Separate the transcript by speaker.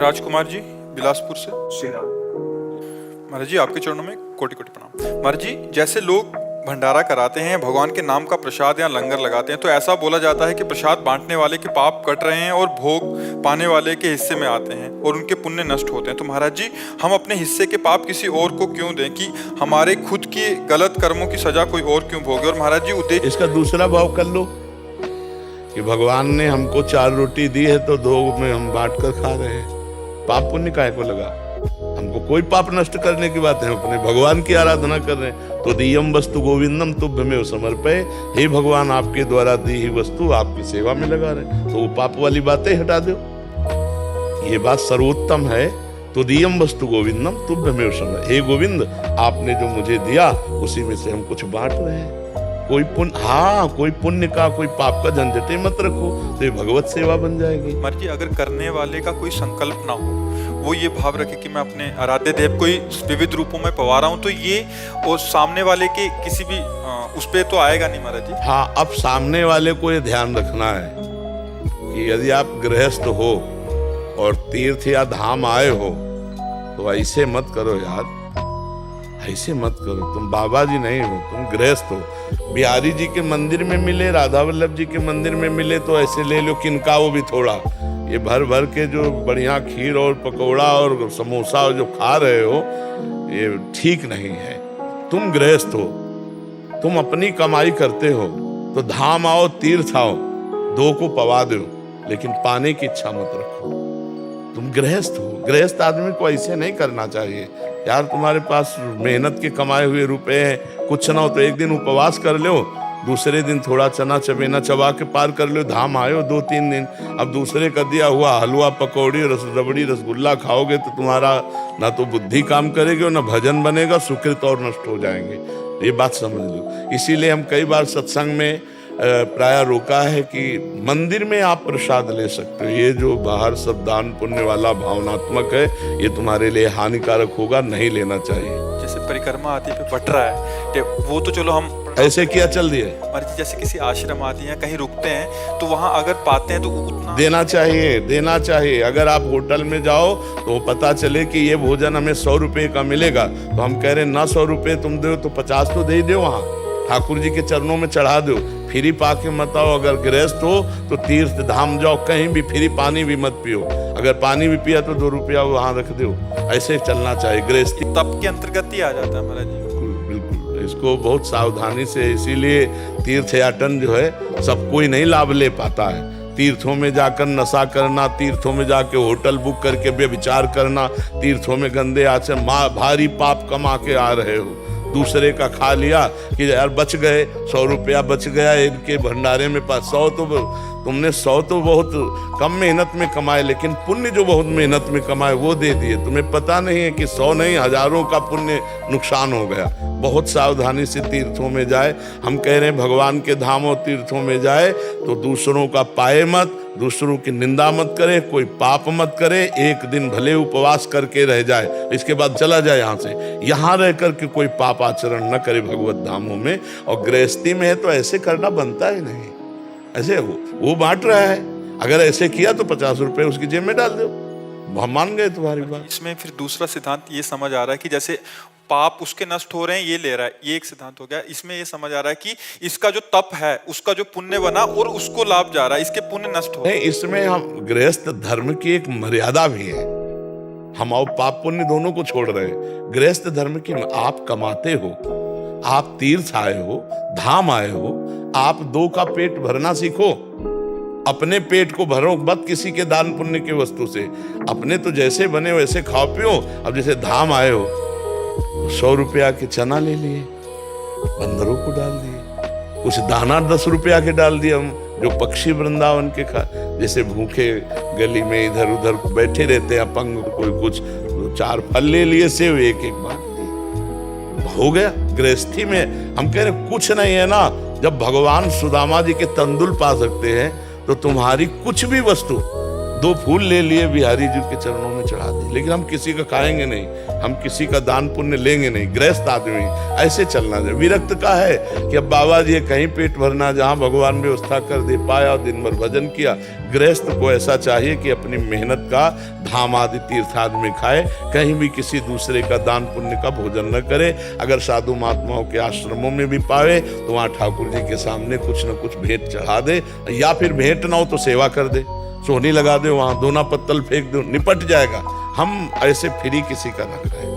Speaker 1: राजकुमार जी बिलासपुर से। महाराज जी आपके चरणों में कोटि कोटि प्रणाम। महाराज जी जैसे लोग भंडारा कराते हैं, भगवान के नाम का प्रसाद या लंगर लगाते हैं, तो ऐसा बोला जाता है कि प्रसाद बांटने वाले के पाप कट रहे हैं और भोग पाने वाले के हिस्से में आते हैं और उनके पुण्य नष्ट होते हैं। तो महाराज जी हम अपने हिस्से के पाप किसी और को क्यों दें कि हमारे खुद के गलत कर्मों की सजा कोई और क्यों भोगे? और महाराज जी उद्देश्य
Speaker 2: इसका दूसरा भाव कर लो कि भगवान ने हमको 4 रोटी दी है तो 2 में हम बांट कर खा रहे हैं। पाप पुण्य काहे को लगा? हमको कोई पाप नष्ट करने की बात है, अपने भगवान की आराधना कर रहे हैं। तो दियम वस्तु गोविंदम तुभ्यमेव समर्पये, हे भगवान आपके द्वारा दी ही वस्तु आपकी सेवा में लगा रहे, तो वो पाप वाली बातें हटा दो। ये बात सर्वोत्तम है। तो दियम वस्तु गोविंदम तुभ्यमेव समर्पये, हे गोविंद आपने जो मुझे दिया उसी में से हम कुछ बांट रहे हैं। कोई पुण्य का कोई पाप का झंझटे मत रखो, तो ये भगवत सेवा बन जाएगी।
Speaker 1: महाराज जी अगर करने वाले का कोई संकल्प ना हो, वो ये भाव रखे कि मैं अपने आराध्य देव को विविध रूपों में पवा रहा हूँ, तो ये और सामने वाले के किसी भी उस पे तो आएगा नहीं महाराज जी।
Speaker 2: हाँ, अब सामने वाले को ये ध्यान रखना है कि यदि आप गृहस्थ हो और तीर्थ या धाम आए हो तो ऐसे मत करो यार, ऐसे मत करो। तुम बाबा जी नहीं हो, तुम गृहस्थ हो। बिहारी जी के मंदिर में मिले, राधा वल्लभ जी के मंदिर में मिले तो ऐसे ले लो किनका वो भी थोड़ा। ये भर भर के जो बढ़िया खीर और पकौड़ा और समोसा जो खा रहे हो ये ठीक नहीं है। तुम गृहस्थ हो, तुम अपनी कमाई करते हो, तो धाम आओ तीर्थ आओ, 2 को पवा दो, लेकिन पाने की इच्छा मत रखो। तुम गृहस्थ हो, गृहस्थ आदमी को ऐसे नहीं करना चाहिए यार। तुम्हारे पास मेहनत के कमाए हुए रुपए हैं, कुछ ना हो तो एक दिन उपवास कर लो, दूसरे दिन थोड़ा चना चबेना चबा के पार कर लो, धाम आयो 2-3 दिन। अब दूसरे का दिया हुआ हलवा पकौड़ी रबड़ी रसगुल्ला खाओगे तो तुम्हारा ना तो बुद्धि काम करेगी और ना भजन बनेगा, सुकृत और नष्ट हो जाएंगे। ये बात समझ लो। इसीलिए हम कई बार सत्संग में प्राय रोका है कि मंदिर में आप प्रसाद ले सकते हो, ये जो बाहर सब दान पुण्य वाला भावनात्मक है ये तुम्हारे लिए हानिकारक होगा, नहीं लेना चाहिए।
Speaker 1: जैसे परिक्रमा आदि पे बट रहा है वो तो चलो हम
Speaker 2: ऐसे किया चल दिए।
Speaker 1: जैसे किसी आश्रम आदि है कहीं रुकते हैं तो वहां अगर पाते हैं तो उतना
Speaker 2: देना चाहिए। अगर आप होटल में जाओ तो पता चले कि ये भोजन हमें 100 रुपए का मिलेगा, तो हम कह रहे हैं ना 100 रुपए तुम दो तो 50 तो दे दो, वहाँ ठाकुर जी के चरणों में चढ़ा दो। फ्री पाके मत आओ। अगर गृहस्थ हो तो तीर्थ धाम जाओ, कहीं भी फ्री पानी भी मत पियो। अगर पानी भी पिया तो 2 रुपया वहां रख दो। ऐसे चलना चाहिए। गृहस्थी
Speaker 1: तप के अंतर्गत ही आ जाता है महाराज जी।
Speaker 2: बिल्कुल इसको बहुत सावधानी से, इसीलिए तीर्थयाटन जो है सब कोई नहीं लाभ ले पाता है। तीर्थों में जाकर नशा करना, तीर्थों में जाके होटल बुक करके व्यभिचार करना, तीर्थों में गंदे आचरण, भारी पाप कमा के आ रहे हो। दूसरे का खा लिया कि यार बच गए, 100 रुपया बच गया इनके भंडारे में। 100 तो तुमने 100 तो बहुत कम मेहनत में कमाए, लेकिन पुण्य जो बहुत मेहनत में कमाए वो दे दिए। तुम्हें पता नहीं है कि 100 नहीं हजारों का पुण्य नुकसान हो गया। बहुत सावधानी से तीर्थों में जाए। हम कह रहे हैं भगवान के धामों तीर्थों में जाए तो दूसरों का पाए मत, दूसरों की निंदा मत करे, कोई पाप मत करे। एक दिन भले उपवास करके रह जाए, इसके बाद चला जाए यहाँ से। यहाँ रह करके कोई पाप आचरण न करे भगवत धामों में। और गृहस्थी में है तो ऐसे करना बनता ही नहीं। ऐसे वो बांट रहा है, अगर ऐसे किया तो 50 रुपए उसकी जेब में डाल दो, हम मान गए तुम्हारी बात।
Speaker 1: इसमें फिर दूसरा सिद्धांत ये समझ आ रहा है कि जैसे पाप उसके नष्ट हो रहे हैं ये ले रहा है, ये एक सिद्धांत हो गया। इसमें ये समझ आ रहा है कि इसका जो तप है उसका जो पुण्य बना और उसको लाभ जा रहा है, इसके पुण्य नष्ट हो रहे हैं।
Speaker 2: इसमें हम गृहस्थ धर्म की एक मर्यादा भी है। हम और पाप पुण्य दोनों को छोड़ रहे हैं। गृहस्थ धर्म की आप कमाते हो, आप तीर्थ आए हो, धाम आए हो, आप 2 का पेट भरना सीखो। अपने पेट को भरो मत किसी के दान पुण्य की वस्तु से। अपने तो जैसे बने वैसे खाओ पियो। अब जैसे धाम आए हो 100 रुपया के चना ले लिए, बंदरों को डाल दिए, कुछ दाना 10 रुपया के डाल दिए। हम जो पक्षी वृंदावन के खा, जैसे भूखे गली में इधर उधर बैठे रहते हैं अपंग, कोई कुछ 4 फल ले लिए, सेव एक बांट दिए, हो गया। गृहस्थी में हम कह रहे कुछ नहीं है ना। जब भगवान सुदामा जी के तंदुल पा सकते हैं तो तुम्हारी कुछ भी वस्तु, 2 फूल ले लिए बिहारी जी के चरणों में चढ़ा दी, लेकिन हम किसी का खाएंगे नहीं, हम किसी का दान पुण्य लेंगे नहीं। गृहस्थ आदमी ऐसे चलना चाहिए। विरक्त का है कि अब बाबा जी कहीं पेट भरना, जहाँ भगवान व्यवस्था कर दे पाया, दिन भर भजन किया, गृहस्थ को ऐसा चाहिए कि अपनी मेहनत का धाम आदि तीर्थ आदि में खाए, कहीं भी किसी दूसरे का दान पुण्य का भोजन न करे। अगर साधु महात्माओं के आश्रमों में भी पावे तो वहाँ ठाकुर जी के सामने कुछ न कुछ भेंट चढ़ा दे, या फिर भेंट ना हो तो सेवा कर दे, सोहनी लगा दे, वहाँ दोना पत्तल फेंक दो, निपट जाएगा। हम ऐसे फ्री किसी का न खाएं।